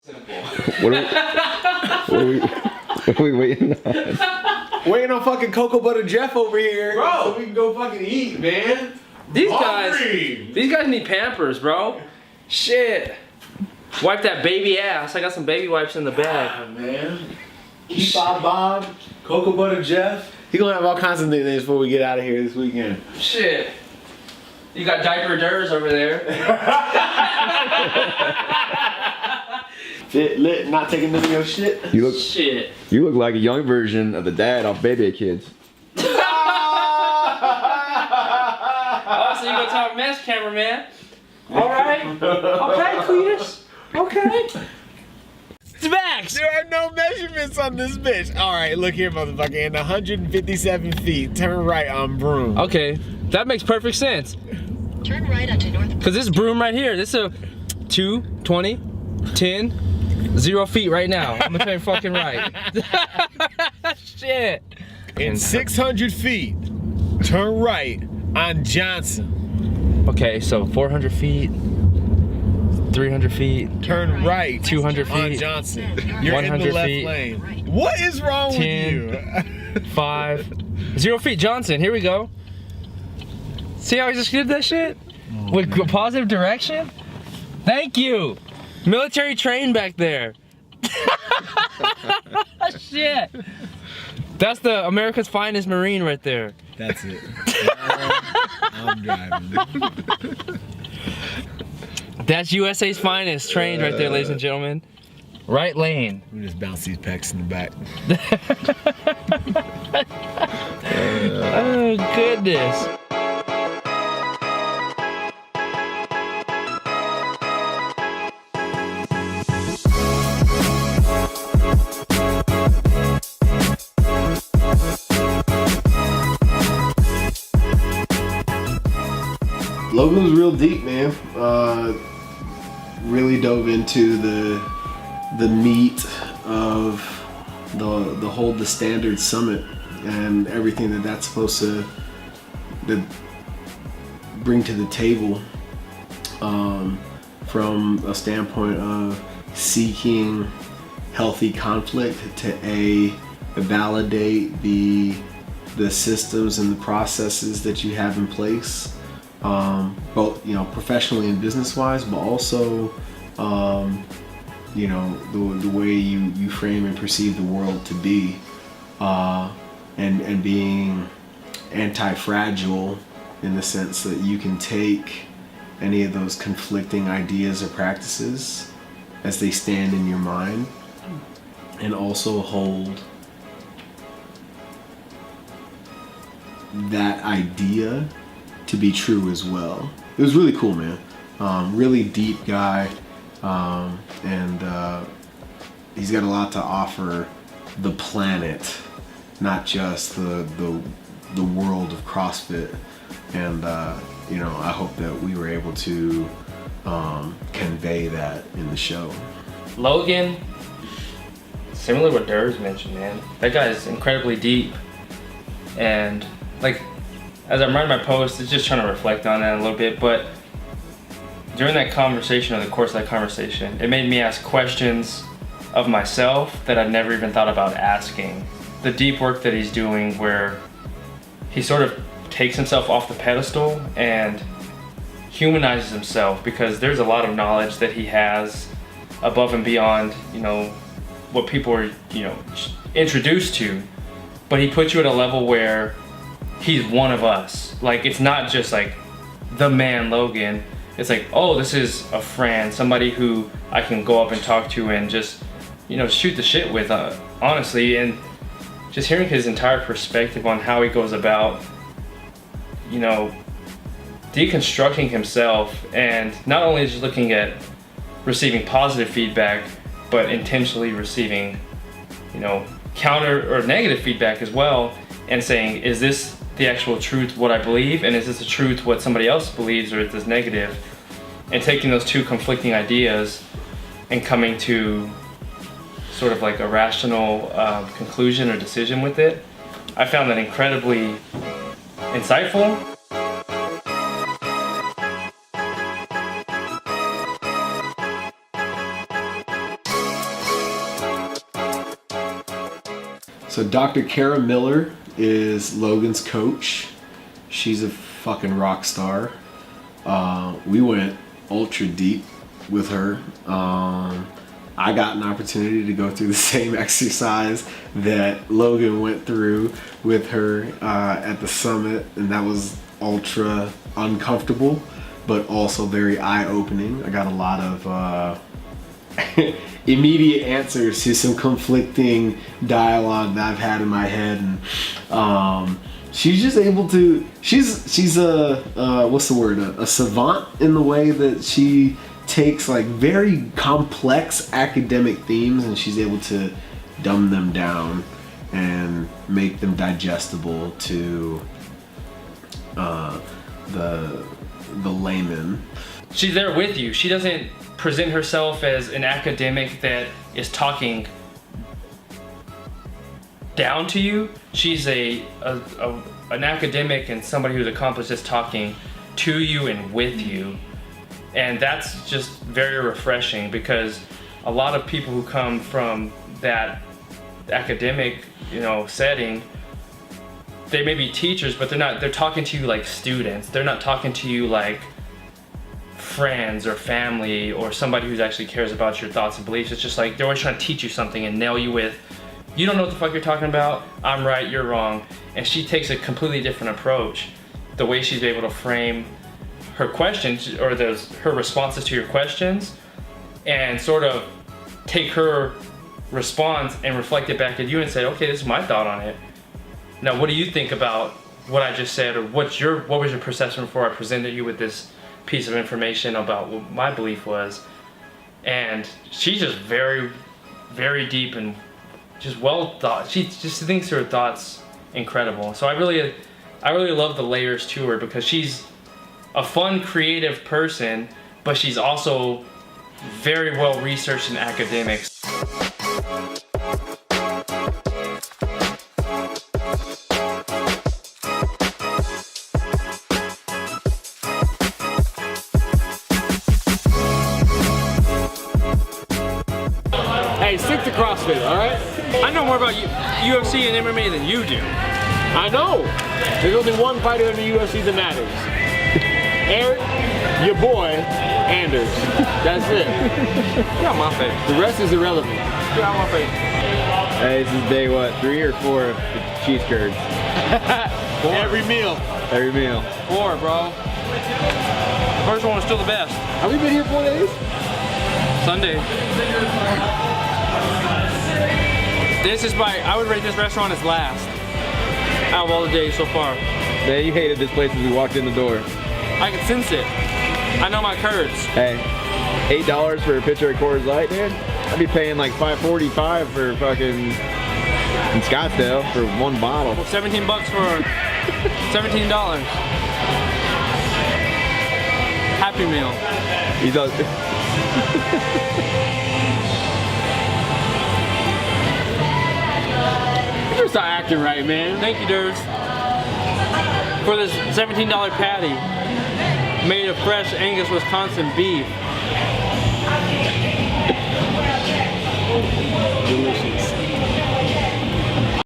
What are we waiting on? Waiting on fucking Cocoa Butter Jeff over here, bro. So we can go fucking eat, man. These guys need Pampers, bro. Shit. Wipe that baby ass. I got some baby wipes in the bag. Ah, man. Keep Bob, Cocoa Butter Jeff. He gonna have all kinds of nicknames before we get out of here this weekend. Shit. You got Diaper Durs over there. Fit, lit, not taking none of your shit. You look like a young version of the dad off Baby Kids. Oh, so you gonna talk mess, cameraman? All right. Okay, Cletus. Okay. It's Max. There are no measurements on this bitch. All right, look here, motherfucker. In 157 feet, turn right on Broom. Okay, that makes perfect sense. Turn right onto North. Cause this Broom right here, this is a 2, 20, 10, 0 feet right now. I'm gonna turn fucking right. Shit. In 600 feet, turn right on Johnson. Okay, so 400 feet, 300 feet. Turn right 200 on feet. Johnson. You're 100 in the left feet. lane. What is wrong 10, with you? 5, 0 feet, Johnson. Here we go. See how I just did that shit? With positive direction? Thank you. Military train back there. Shit. That's the America's finest Marine right there. That's it. I'm driving. That's USA's finest trained right there, ladies and gentlemen. Right lane. We just bounce these pecs in the back. Oh, goodness. Logan was real deep, man. Really dove into the meat of the Hold the Standard Summit and everything that's supposed to bring to the table, from a standpoint of seeking healthy conflict to validate the systems and the processes that you have in place. Both, professionally and business-wise, but also, the way you frame and perceive the world to be, and being anti-fragile in the sense that you can take any of those conflicting ideas or practices as they stand in your mind and also hold that idea to be true as well. It was really cool, man. Really deep guy, and he's got a lot to offer the planet, not just the world of CrossFit. And I hope that we were able to convey that in the show. Logan, similar to what Durs mentioned, man. That guy is incredibly deep, and as I'm writing my post, it's just trying to reflect on that a little bit, but during that conversation, or the course of that conversation, it made me ask questions of myself that I'd never even thought about asking. The deep work that he's doing, where he sort of takes himself off the pedestal and humanizes himself, because there's a lot of knowledge that he has above and beyond, what people are, introduced to, but he puts you at a level where he's one of us. It's not just the man Logan. It's oh, this is a friend, somebody who I can go up and talk to and just, shoot the shit with, honestly. And just hearing his entire perspective on how he goes about, deconstructing himself, and not only just looking at receiving positive feedback, but intentionally receiving, counter or negative feedback as well, and saying, is this the actual truth, what I believe, and is this the truth, what somebody else believes, or is this negative? And taking those two conflicting ideas and coming to sort of a rational conclusion or decision with it. I found that incredibly insightful. So Dr. Kara Miller is Logan's coach. She's a fucking rock star. We went ultra deep with her. I got an opportunity to go through the same exercise that Logan went through with her at the summit, and that was ultra uncomfortable, but also very eye-opening. I got a lot of immediate answers to some conflicting dialogue that I've had in my head, and she's just able to. She's a what's the word? A savant in the way that she takes like very complex academic themes and she's able to dumb them down and make them digestible to the layman. She's there with you. She doesn't present herself as an academic that is talking down to you. She's an academic and somebody who's accomplished this talking to you and with you. And that's just very refreshing, because a lot of people who come from that academic, setting, they may be teachers, but they're talking to you like students. They're not talking to you like friends or family or somebody who actually cares about your thoughts and beliefs. It's just like they're always trying to teach you something and nail you with, you don't know what the fuck you're talking about, I'm right, you're wrong. And she takes a completely different approach. The way she's able to frame her questions, or her responses to your questions, and sort of take her response and reflect it back at you and say, okay, this is my thought on it. Now, what do you think about what I just said, or what was your perception before I presented you with this piece of information about what my belief was? And she's just very, very deep and just well thought. She just thinks her thoughts incredible. So I really love the layers to her, because she's a fun, creative person, but she's also very well researched in academics. Hey, stick to CrossFit, all right? I know more about UFC and MMA than you do. I know. There's only one fighter in the UFC that matters. Eric, your boy, Anders. That's it. Get out my face. The rest is irrelevant. Get out my face. Hey, this is day what? 3 or 4 of the cheese curds? 4. Every meal. Every meal. 4, bro. First one was still the best. Have we been here 4 days? Sunday. I would rate this restaurant as last out of all the days so far. Man, you hated this place as we walked in the door. I can sense it. I know my curds. Hey, $8 for a pitcher of Coors Light, man? I'd be paying like $5.45 for fucking in Scottsdale for one bottle. Well, $17 for $17. Happy Meal. He does. You better start acting right, man. Thank you, Durs, for this $17 patty made of fresh Angus, Wisconsin beef. Delicious.